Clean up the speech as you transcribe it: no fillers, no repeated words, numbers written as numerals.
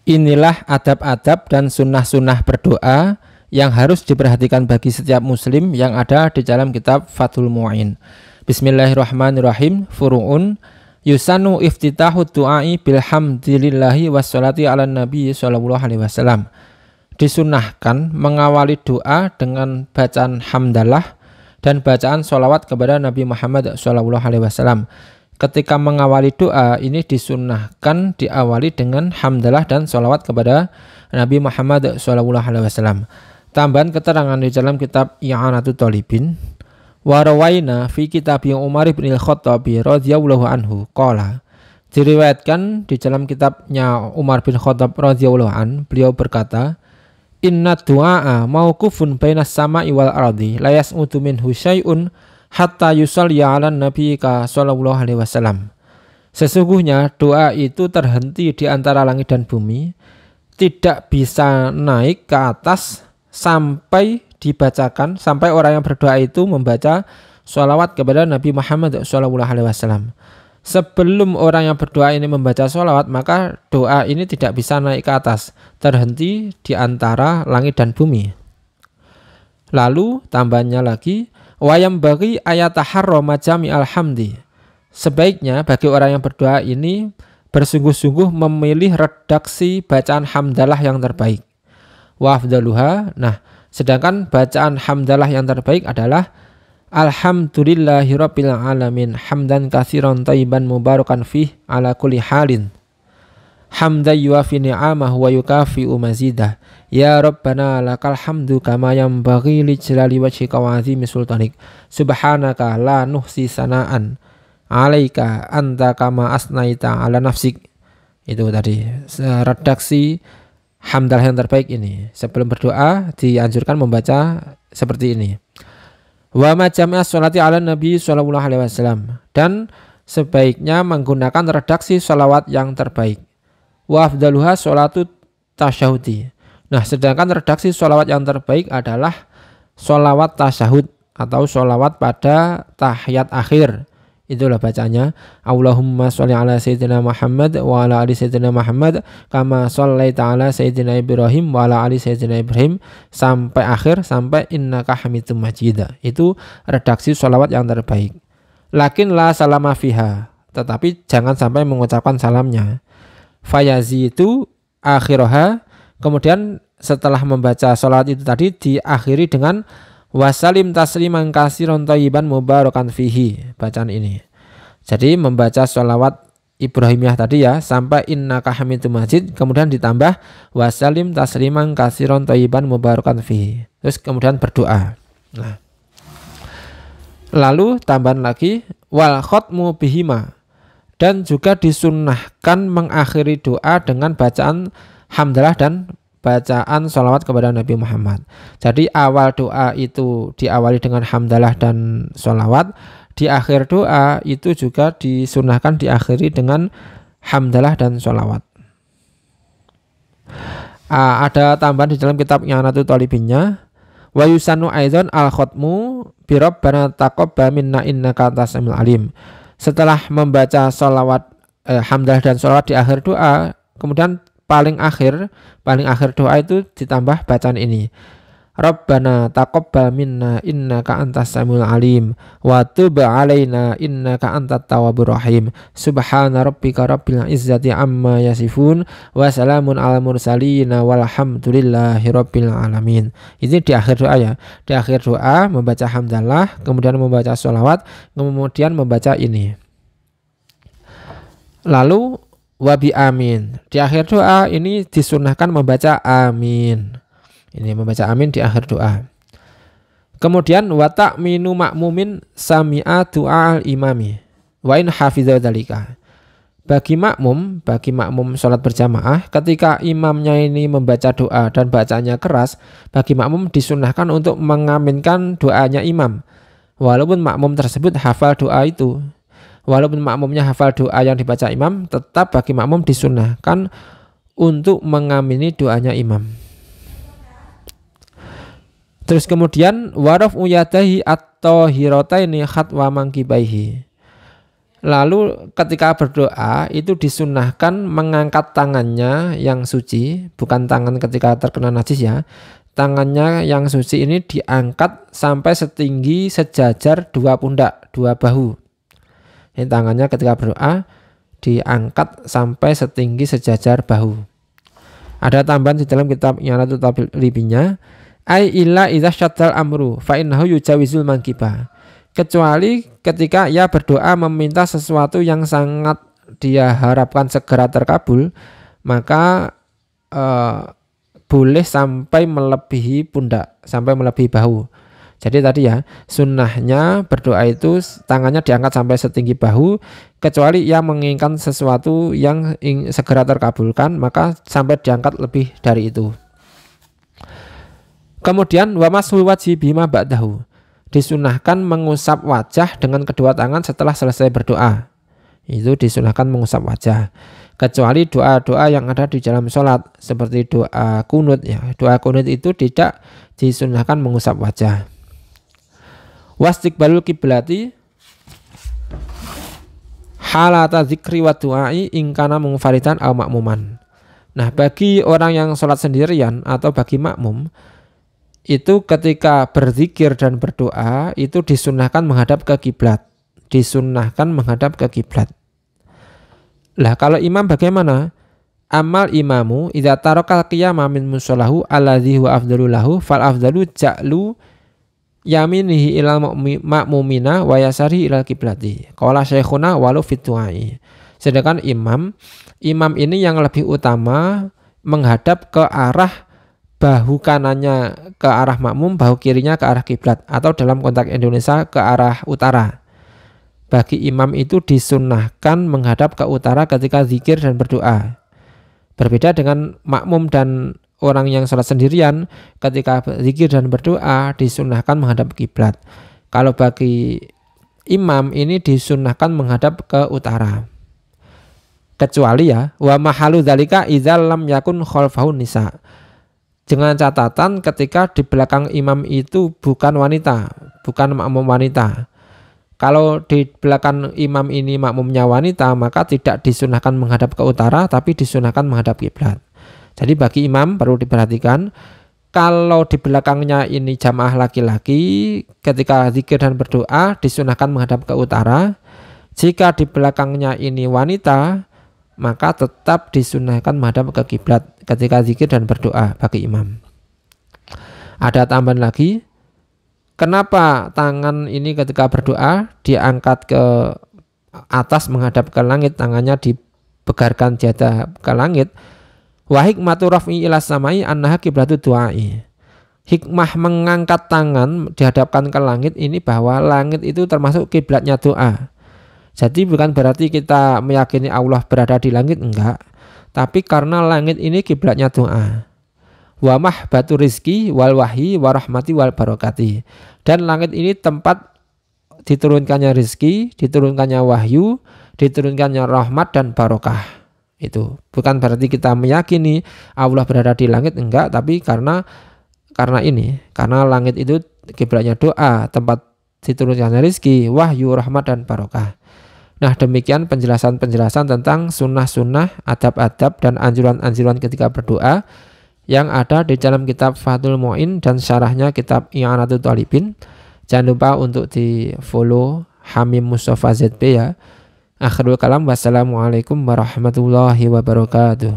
Inilah adab-adab dan sunnah-sunnah berdoa yang harus diperhatikan bagi setiap muslim yang ada di dalam kitab Fathul Mu'in. Bismillahirrahmanirrahim. Furu'un yusanu iftitahu du'ai bilhamdillahi wassalati ala nabi sallallahu alaihi wasallam. Disunnahkan mengawali doa dengan bacaan hamdalah dan bacaan sholawat kepada Nabi Muhammad sallallahu alaihi wasallam. Ketika mengawali doa ini disunnahkan diawali dengan hamdalah dan sholawat kepada Nabi Muhammad SAW. Tambahan keterangan di dalam kitab I'anatul Talibin. Wa rawaina fi kitab Umar bin Al-Khattabi radhiyallahu anhu qala. Diriwayatkan di dalam kitabnya Umar bin Khattab radhiyallahu an, beliau berkata, "Inna du'a mauqufun bainas sama'i wal ardi la yas'udu minhu syai'un hatta yusalli ala nabiyika sallallahu alaihi wasallam." Sesungguhnya doa itu terhenti di antara langit dan bumi, tidak bisa naik ke atas sampai dibacakan, sampai orang yang berdoa itu membaca sholawat kepada Nabi Muhammad sallallahu alaihi wasallam. Sebelum orang yang berdoa ini membaca sholawat, maka doa ini tidak bisa naik ke atas, terhenti di antara langit dan bumi. Lalu tambahannya lagi, wayam bagi ayataharro majami alhamdi. Sebaiknya bagi orang yang berdoa ini bersungguh-sungguh memilih redaksi bacaan hamdalah yang terbaik. Wa afdaluha, nah sedangkan bacaan hamdalah yang terbaik adalah alhamdulillahirabbil alamin hamdan katsiran thayyiban mubarakan fih ala kulli halin. Hamdan yuafi ni'amahu wa yukafi'u mazidah. Ya Rabbana lakal hamdu kama yanbaghi li jalali wajhika wa 'azimi sultanik. Subhanaka la nuhsi sana'an 'alaika anta kama asnaita 'ala nafsik. Itu tadi redaksi hamdalah yang terbaik ini. Sebelum berdoa dianjurkan membaca seperti ini. Wa majami'as sholati 'ala nabi sallallahu alaihi wasallam, dan sebaiknya menggunakan redaksi sholawat yang terbaik. Wa afdaluha sholatu tasyahudi. Nah, sedangkan redaksi sholawat yang terbaik adalah sholawat tasyahud atau sholawat pada tahiyat akhir. Itulah bacanya. Allahumma sholli ala sayyidina Muhammad wa ala ali sayyidina Muhammad kama shollaita ala sayyidina Ibrahim wa ala ali sayyidina Ibrahim sampai akhir, sampai innaka hamidum majid. Itu redaksi sholawat yang terbaik. Lakin la salama fiha, tetapi jangan sampai mengucapkan salamnya. Fayazitu akhiroha, kemudian setelah membaca sholawat itu tadi diakhiri dengan wasalim tasliman katsiran thayyiban mubarakan fihi, bacaan ini. Jadi membaca sholawat Ibrahimiyah tadi ya sampai innaka hamidum majid, kemudian ditambah wasalim tasliman katsiran thayyiban mubarakan fihi, terus kemudian berdoa. Nah, lalu tambahan lagi wal khatmu bihima, dan juga disunnahkan mengakhiri doa dengan bacaan hamdalah dan bacaan sholawat kepada Nabi Muhammad. Jadi awal doa itu diawali dengan hamdalah dan sholawat, di akhir doa itu juga disunnahkan diakhiri dengan hamdalah dan sholawat. Ada tambahan di dalam kitab I'anatul Talibinnya, wa yusanu aidzan al khatmu bi rabbana taqabbal minna innaka antas samiul alim. Setelah membaca sholawat hamdalah dan sholawat di akhir doa, kemudian paling akhir doa itu ditambah bacaan ini. Rabbana taqabbal minna innaka antas samiul alim wa tub 'alaina innaka antat tawwabur rahim. Subhana rabbika rabbil izzati amma yasifun wa salamun 'alal mursalin walhamdulillahi rabbil alamin. Ini di akhir doa ya. Di akhir doa membaca hamdalah, kemudian membaca sholawat, kemudian membaca ini. Lalu wabi amin. Di akhir doa ini disunnahkan membaca amin. Ini membaca amin di akhir doa. Kemudian wa ta'minu ma'mumin sami'a du'a al-imami wa in hafidza dzalika. Bagi makmum sholat berjamaah, ketika imamnya ini membaca doa dan bacaannya keras, bagi makmum disunnahkan untuk mengaminkan doanya imam, walaupun makmum tersebut hafal doa itu. Walaupun makmumnya hafal doa yang dibaca imam, tetap bagi makmum disunnahkan untuk mengamini doanya imam. Terus kemudian waraf uyadahi at-tahirataini khatwa mangkibaihi. Lalu ketika berdoa itu disunahkan mengangkat tangannya yang suci, bukan tangan ketika terkena najis ya. Tangannya yang suci ini diangkat sampai setinggi sejajar dua pundak, dua bahu. Ini tangannya ketika berdoa diangkat sampai setinggi sejajar bahu. Ada tambahan di dalam kitab I'anatul Talibinya, ai illa idza syaddal amru fa innahu yujawizul mankiba. Kecuali ketika ia berdoa meminta sesuatu yang sangat dia harapkan segera terkabul, maka boleh sampai melebihi pundak, sampai melebihi bahu. Jadi tadi ya, sunnahnya berdoa itu tangannya diangkat sampai setinggi bahu, kecuali ia menginginkan sesuatu yang segera terkabulkan, maka sampai diangkat lebih dari itu. Kemudian wa masul wajhi bima ba'dahu. Disunahkan mengusap wajah dengan kedua tangan setelah selesai berdoa. Itu disunahkan mengusap wajah. Kecuali doa-doa yang ada di dalam sholat seperti doa kunut ya. Doa kunut itu tidak disunahkan mengusap wajah. Wastiqbalul kiblati halata dzikri wa du'ai in kana munfaridan aw ma'muman. Nah, bagi orang yang sholat sendirian atau bagi makmum, itu ketika berzikir dan berdoa itu disunahkan menghadap ke kiblat. Disunahkan menghadap ke kiblat. Lah kalau imam bagaimana? Amal imamu idza taraka qiyama min musallahu alladzi huwa afdalu lahu fal afdalu ja'lu yaminihi ilal ma'mumina wa yasari ilal kiblati. Qala syekhuna walu fit du'ai. Sedangkan imam ini yang lebih utama menghadap ke arah bahu kanannya ke arah makmum, bahu kirinya ke arah kiblat, atau dalam konteks Indonesia ke arah utara. Bagi imam itu disunnahkan menghadap ke utara ketika zikir dan berdoa. Berbeda dengan makmum dan orang yang sholat sendirian, ketika zikir dan berdoa disunnahkan menghadap kiblat. Kalau bagi imam ini disunnahkan menghadap ke utara. Kecuali ya, wa mahalu dzalika idza lam yakun khalfahu nisa. Dengan catatan ketika di belakang imam itu bukan wanita, bukan makmum wanita. Kalau di belakang imam ini makmumnya wanita, maka tidak disunahkan menghadap ke utara, tapi disunahkan menghadap kiblat. Jadi bagi imam perlu diperhatikan, kalau di belakangnya ini jamaah laki-laki, ketika zikir dan berdoa disunahkan menghadap ke utara. Jika di belakangnya ini wanita, maka tetap disunahkan menghadap ke kiblat ketika zikir dan berdoa bagi imam. Ada tambahan lagi, kenapa tangan ini ketika berdoa diangkat ke atas menghadap ke langit, tangannya dibegarkan jada ke langit? Wa hikmatu raf'i ila samai annaha qiblatu du'ai. Hikmah mengangkat tangan dihadapkan ke langit ini bahwa langit itu termasuk kiblatnya doa. Jadi bukan berarti kita meyakini Allah berada di langit, enggak. Tapi karena langit ini kiblatnya doa. Wa mahbatu rizki wal wahyi wa rahmati wal barakati. Dan langit ini tempat diturunkannya rizki, diturunkannya wahyu, diturunkannya rahmat dan barokah. Itu bukan berarti kita meyakini Allah berada di langit, enggak. Tapi karena langit itu kiblatnya doa, tempat diturunkannya rizki, wahyu, rahmat dan barokah. Nah, demikian penjelasan-penjelasan tentang sunnah-sunnah, adab-adab, dan anjuran-anjuran ketika berdoa yang ada di dalam kitab Fathul Mu'in dan syarahnya kitab I'anatul Talibin. Jangan lupa untuk di follow Hamim Mustafa ZB ya. Akhirul kalam, wassalamualaikum warahmatullahi wabarakatuh.